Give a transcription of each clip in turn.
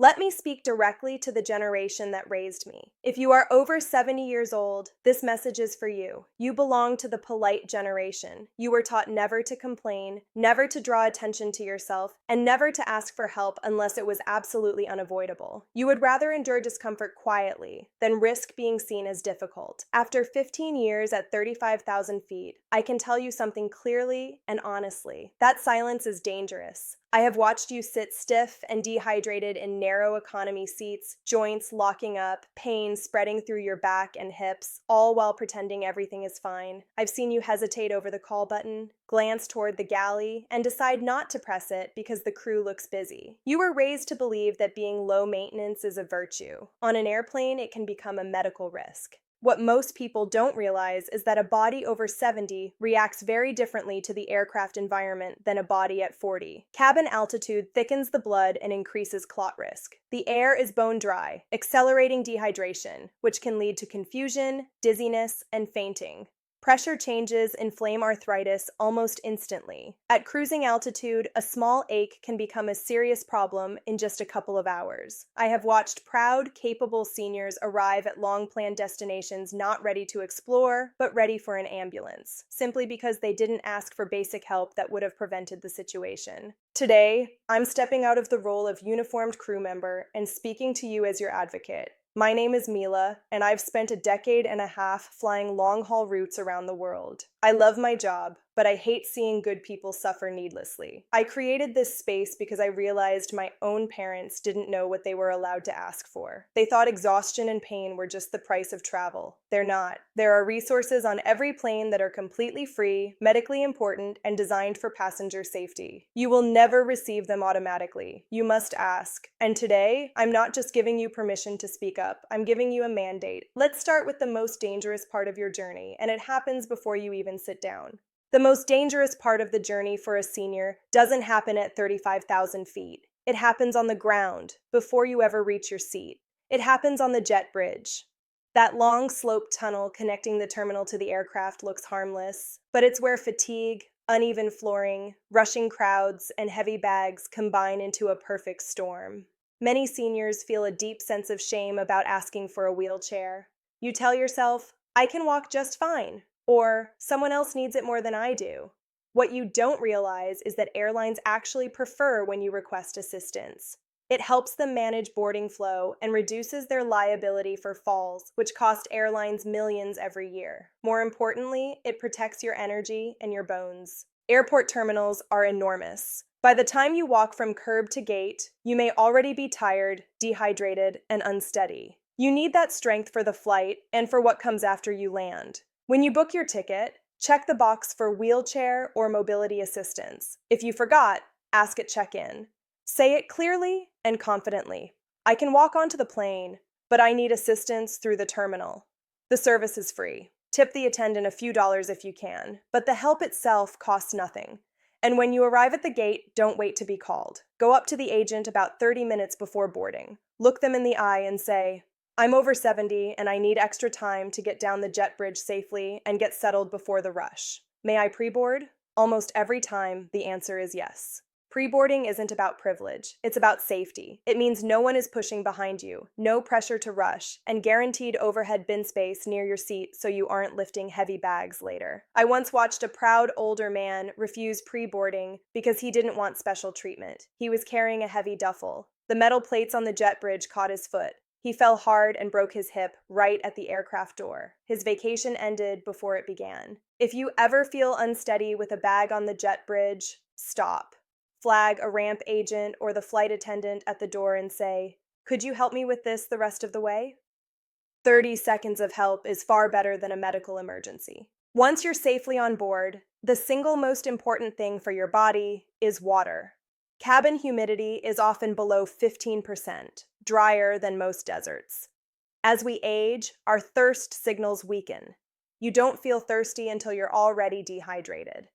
Let me speak directly to the generation that raised me. If you are over 70 years old, this message is for you. You belong to the polite generation. You were taught never to complain, never to draw attention to yourself, and never to ask for help unless it was absolutely unavoidable. You would rather endure discomfort quietly than risk being seen as difficult. After 15 years at 35,000 feet, I can tell you something clearly and honestly. That silence is dangerous. I have watched you sit stiff and dehydrated in narrow economy seats, joints locking up, pain spreading through your back and hips, all while pretending everything is fine. I've seen you hesitate over the call button, glance toward the galley, and decide not to press it because the crew looks busy. You were raised to believe that being low maintenance is a virtue. On an airplane, it can become a medical risk. What most people don't realize is that a body over 70 reacts very differently to the aircraft environment than a body at 40. Cabin altitude thickens the blood and increases clot risk. The air is bone dry, accelerating dehydration, which can lead to confusion, dizziness, and fainting. Pressure changes inflame arthritis almost instantly. At cruising altitude, a small ache can become a serious problem in just a couple of hours. I have watched proud, capable seniors arrive at long-planned destinations not ready to explore, but ready for an ambulance, simply because they didn't ask for basic help that would have prevented the situation. Today, I'm stepping out of the role of uniformed crew member and speaking to you as your advocate. My name is Mila, and I've spent a decade and a half flying long-haul routes around the world. I love my job, but I hate seeing good people suffer needlessly. I created this space because I realized my own parents didn't know what they were allowed to ask for. They thought exhaustion and pain were just the price of travel. They're not. There are resources on every plane that are completely free, medically important, and designed for passenger safety. You will never receive them automatically. You must ask. And today, I'm not just giving you permission to speak up. I'm giving you a mandate. Let's start with the most dangerous part of your journey, and it happens before you even sit down. The most dangerous part of the journey for a senior doesn't happen at 35,000 feet. It happens on the ground, before you ever reach your seat. It happens on the jet bridge. That long sloped tunnel connecting the terminal to the aircraft looks harmless, but it's where fatigue, uneven flooring, rushing crowds, and heavy bags combine into a perfect storm. Many seniors feel a deep sense of shame about asking for a wheelchair. You tell yourself, I can walk just fine, or someone else needs it more than I do. What you don't realize is that airlines actually prefer when you request assistance. It helps them manage boarding flow and reduces their liability for falls, which cost airlines millions every year. More importantly, it protects your energy and your bones. Airport terminals are enormous. By the time you walk from curb to gate, you may already be tired, dehydrated, and unsteady. You need that strength for the flight and for what comes after you land. When you book your ticket, check the box for wheelchair or mobility assistance. If you forgot, ask at check-in. Say it clearly and confidently. I can walk onto the plane, but I need assistance through the terminal. The service is free. Tip the attendant a few dollars if you can, but the help itself costs nothing. And when you arrive at the gate, don't wait to be called. Go up to the agent about 30 minutes before boarding. Look them in the eye and say, I'm over 70 and I need extra time to get down the jet bridge safely and get settled before the rush. May I pre-board? Almost every time, the answer is yes. Pre-boarding isn't about privilege, it's about safety. It means no one is pushing behind you, no pressure to rush, and guaranteed overhead bin space near your seat so you aren't lifting heavy bags later. I once watched a proud older man refuse pre-boarding because he didn't want special treatment. He was carrying a heavy duffel. The metal plates on the jet bridge caught his foot. He fell hard and broke his hip right at the aircraft door. His vacation ended before it began. If you ever feel unsteady with a bag on the jet bridge, stop. Flag a ramp agent or the flight attendant at the door and say, could you help me with this the rest of the way? 30 seconds of help is far better than a medical emergency. Once you're safely on board, the single most important thing for your body is water. Cabin humidity is often below 15%, drier than most deserts. As we age, our thirst signals weaken. You don't feel thirsty until you're already dehydrated.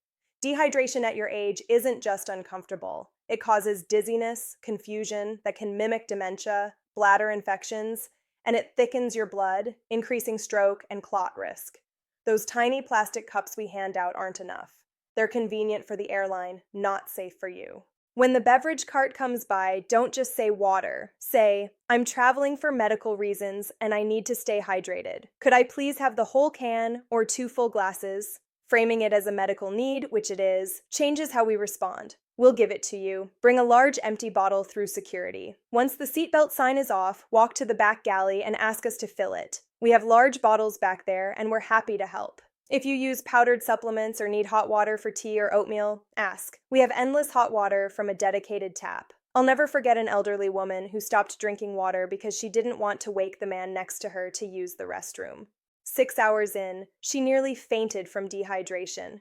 Dehydration at your age isn't just uncomfortable. It causes dizziness, confusion that can mimic dementia, bladder infections, and it thickens your blood, increasing stroke and clot risk. Those tiny plastic cups we hand out aren't enough. They're convenient for the airline, not safe for you. When the beverage cart comes by, don't just say water. Say, I'm traveling for medical reasons and I need to stay hydrated. Could I please have the whole can or 2 full glasses? Framing it as a medical need, which it is, changes how we respond. We'll give it to you. Bring a large empty bottle through security. Once the seatbelt sign is off, walk to the back galley and ask us to fill it. We have large bottles back there and we're happy to help. If you use powdered supplements or need hot water for tea or oatmeal, ask. We have endless hot water from a dedicated tap. I'll never forget an elderly woman who stopped drinking water because she didn't want to wake the man next to her to use the restroom. 6 hours in, she nearly fainted from dehydration.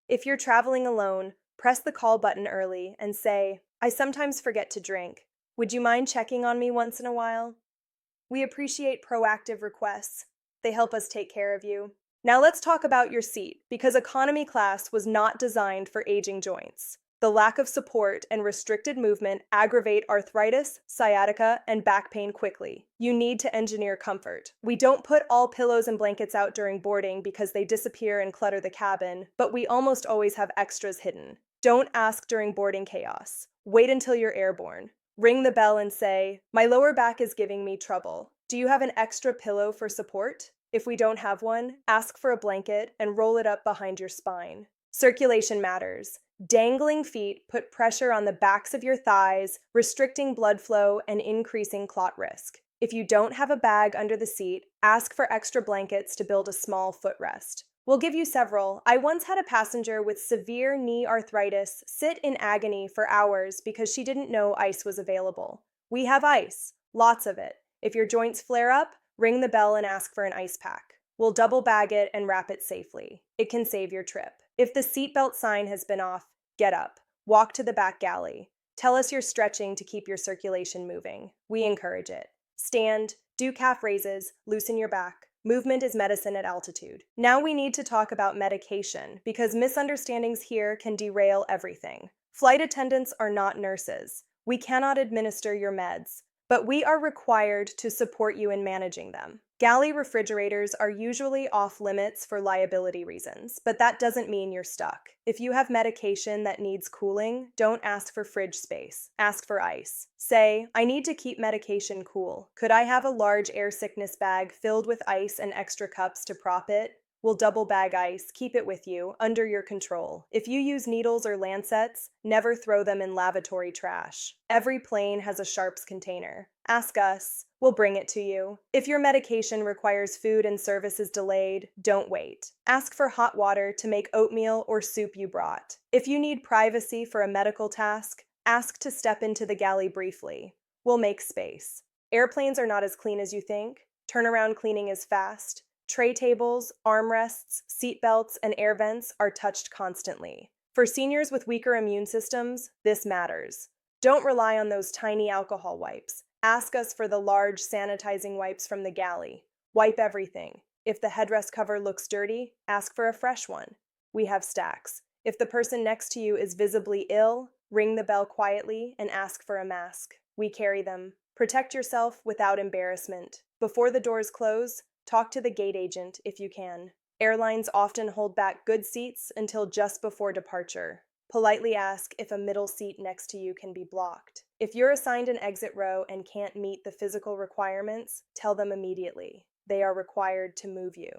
If you're traveling alone, press the call button early and say, I sometimes forget to drink. Would you mind checking on me once in a while? We appreciate proactive requests. They help us take care of you. Now let's talk about your seat, because economy class was not designed for aging joints. The lack of support and restricted movement aggravate arthritis, sciatica, and back pain quickly. You need to engineer comfort. We don't put all pillows and blankets out during boarding because they disappear and clutter the cabin, but we almost always have extras hidden. Don't ask during boarding chaos. Wait until you're airborne. Ring the bell and say, my lower back is giving me trouble. Do you have an extra pillow for support? If we don't have one, ask for a blanket and roll it up behind your spine. Circulation matters. Dangling feet put pressure on the backs of your thighs, restricting blood flow and increasing clot risk. If you don't have a bag under the seat, ask for extra blankets to build a small footrest. We'll give you several. I once had a passenger with severe knee arthritis sit in agony for hours because she didn't know ice was available. We have ice, lots of it. If your joints flare up, ring the bell and ask for an ice pack. We'll double bag it and wrap it safely. It can save your trip. If the seatbelt sign has been off, get up. Walk to the back galley. Tell us you're stretching to keep your circulation moving. We encourage it. Stand, do calf raises, loosen your back. Movement is medicine at altitude. Now we need to talk about medication, because misunderstandings here can derail everything. Flight attendants are not nurses. We cannot administer your meds, but we are required to support you in managing them. Galley refrigerators are usually off limits for liability reasons, but that doesn't mean you're stuck. If you have medication that needs cooling, don't ask for fridge space. Ask for ice. Say, I need to keep medication cool. Could I have a large air sickness bag filled with ice and extra cups to prop it? We'll double bag ice, keep it with you, under your control. If you use needles or lancets, never throw them in lavatory trash. Every plane has a sharps container. Ask us, we'll bring it to you. If your medication requires food and service is delayed, don't wait. Ask for hot water to make oatmeal or soup you brought. If you need privacy for a medical task, ask to step into the galley briefly. We'll make space. Airplanes are not as clean as you think. Turnaround cleaning is fast. Tray tables, armrests, seat belts, and air vents are touched constantly. For seniors with weaker immune systems, this matters. Don't rely on those tiny alcohol wipes. Ask us for the large sanitizing wipes from the galley. Wipe everything. If the headrest cover looks dirty, ask for a fresh one. We have stacks. If the person next to you is visibly ill, ring the bell quietly and ask for a mask. We carry them. Protect yourself without embarrassment. Before the doors close, talk to the gate agent if you can. Airlines often hold back good seats until just before departure. Politely ask if a middle seat next to you can be blocked. If you're assigned an exit row and can't meet the physical requirements, tell them immediately. They are required to move you.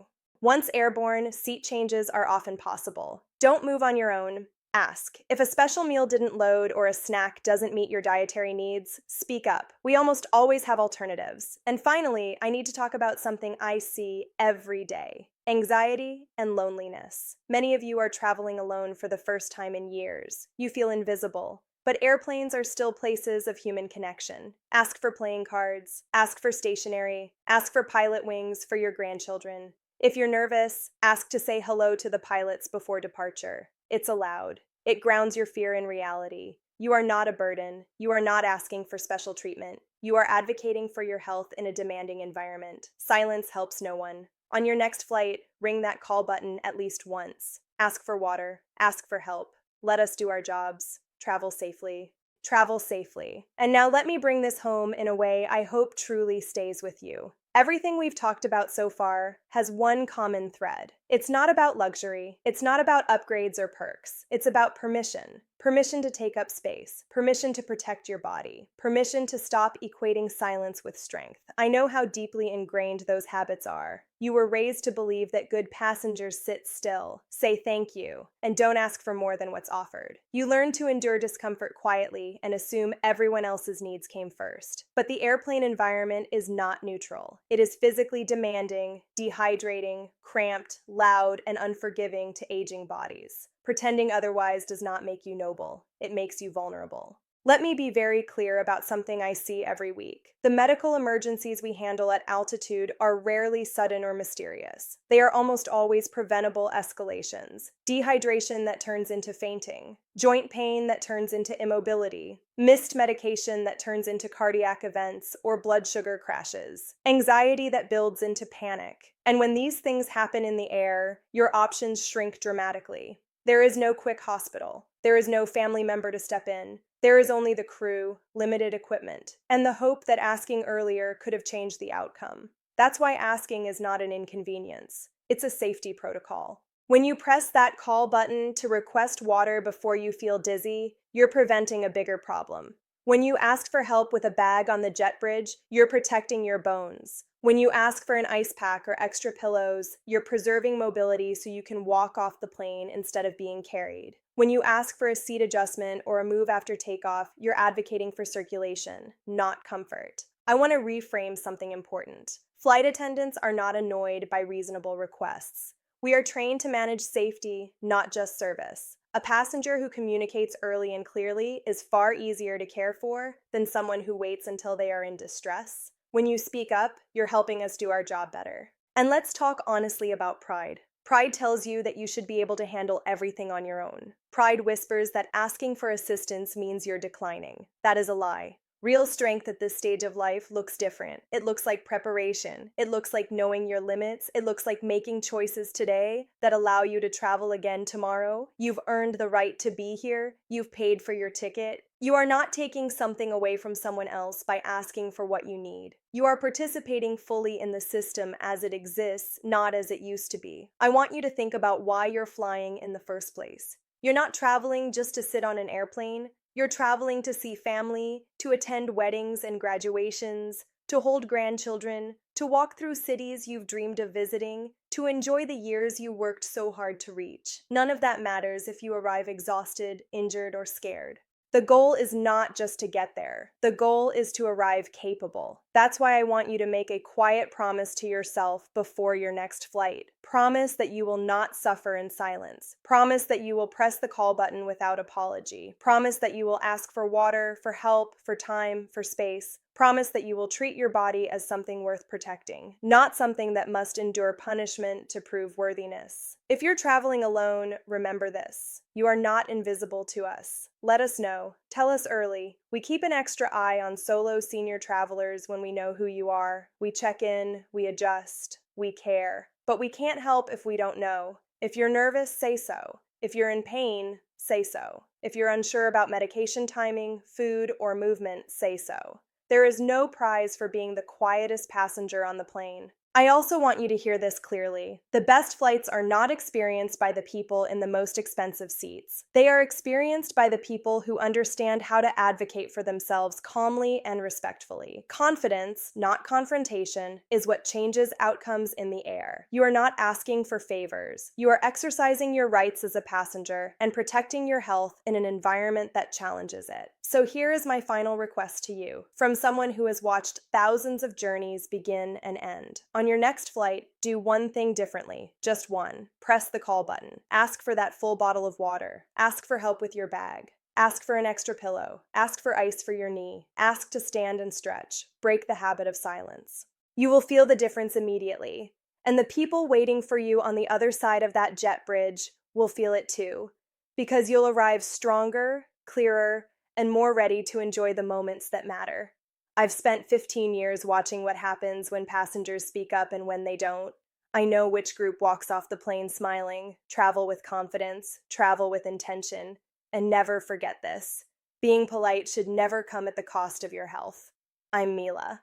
Once airborne, seat changes are often possible. Don't move on your own. Ask. If a special meal didn't load or a snack doesn't meet your dietary needs, speak up. We almost always have alternatives. And finally, I need to talk about something I see every day: anxiety and loneliness. Many of you are traveling alone for the first time in years. You feel invisible. But airplanes are still places of human connection. Ask for playing cards. Ask for stationery. Ask for pilot wings for your grandchildren. If you're nervous, ask to say hello to the pilots before departure. It's allowed. It grounds your fear in reality. You are not a burden. You are not asking for special treatment. You are advocating for your health in a demanding environment. Silence helps no one. On your next flight, ring that call button at least once. Ask for water. Ask for help. Let us do our jobs. Travel safely. Travel safely. And now let me bring this home in a way I hope truly stays with you. Everything we've talked about so far has one common thread. It's not about luxury. It's not about upgrades or perks. It's about permission. permission to take up space, permission to protect your body, permission to stop equating silence with strength. I know how deeply ingrained those habits are. You were raised to believe that good passengers sit still, say thank you, and don't ask for more than what's offered. You learned to endure discomfort quietly and assume everyone else's needs came first. But the airplane environment is not neutral. It is physically demanding, dehydrating, cramped, loud, and unforgiving to aging bodies. Pretending otherwise does not make you noble. It makes you vulnerable. Let me be very clear about something I see every week. The medical emergencies we handle at altitude are rarely sudden or mysterious. They are almost always preventable escalations. Dehydration that turns into fainting, joint pain that turns into immobility, missed medication that turns into cardiac events or blood sugar crashes, anxiety that builds into panic. And when these things happen in the air, your options shrink dramatically. There is no quick hospital. There is no family member to step in. There is only the crew, limited equipment, and the hope that asking earlier could have changed the outcome. That's why asking is not an inconvenience. It's a safety protocol. When you press that call button to request water before you feel dizzy, you're preventing a bigger problem. When you ask for help with a bag on the jet bridge, you're protecting your bones. When you ask for an ice pack or extra pillows, you're preserving mobility so you can walk off the plane instead of being carried. When you ask for a seat adjustment or a move after takeoff, you're advocating for circulation, not comfort. I want to reframe something important. Flight attendants are not annoyed by reasonable requests. We are trained to manage safety, not just service. A passenger who communicates early and clearly is far easier to care for than someone who waits until they are in distress. When you speak up, you're helping us do our job better. And let's talk honestly about pride. Pride tells you that you should be able to handle everything on your own. Pride whispers that asking for assistance means you're declining. That is a lie. Real strength at this stage of life looks different. It looks like preparation. It looks like knowing your limits. It looks like making choices today that allow you to travel again tomorrow. You've earned the right to be here. You've paid for your ticket. You are not taking something away from someone else by asking for what you need. You are participating fully in the system as it exists, not as it used to be. I want you to think about why you're flying in the first place. You're not traveling just to sit on an airplane. You're traveling to see family, to attend weddings and graduations, to hold grandchildren, to walk through cities you've dreamed of visiting, to enjoy the years you worked so hard to reach. None of that matters if you arrive exhausted, injured, or scared. The goal is not just to get there. The goal is to arrive capable. That's why I want you to make a quiet promise to yourself before your next flight. Promise that you will not suffer in silence. Promise that you will press the call button without apology. Promise that you will ask for water, for help, for time, for space. Promise that you will treat your body as something worth protecting, not something that must endure punishment to prove worthiness. If you're traveling alone, remember this. You are not invisible to us. Let us know. Tell us early. We keep an extra eye on solo senior travelers when we know who you are. We check in, we adjust, we care. But we can't help if we don't know. If you're nervous, say so. If you're in pain, say so. If you're unsure about medication timing, food, or movement, say so. There is no prize for being the quietest passenger on the plane. I also want you to hear this clearly. The best flights are not experienced by the people in the most expensive seats. They are experienced by the people who understand how to advocate for themselves calmly and respectfully. Confidence, not confrontation, is what changes outcomes in the air. You are not asking for favors. You are exercising your rights as a passenger and protecting your health in an environment that challenges it. So here is my final request to you, from someone who has watched thousands of journeys begin and end. On your next flight, do one thing differently, just one. Press the call button. Ask for that full bottle of water. Ask for help with your bag. Ask for an extra pillow. Ask for ice for your knee. Ask to stand and stretch. Break the habit of silence. You will feel the difference immediately, and the people waiting for you on the other side of that jet bridge will feel it too, because you'll arrive stronger, clearer, and more ready to enjoy the moments that matter. I've spent 15 years watching what happens when passengers speak up and when they don't. I know which group walks off the plane smiling, travel with confidence, travel with intention, and never forget this. Being polite should never come at the cost of your health. I'm Mila.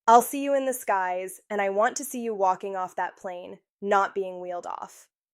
I'll see you in the skies, and I want to see you walking off that plane, not being wheeled off.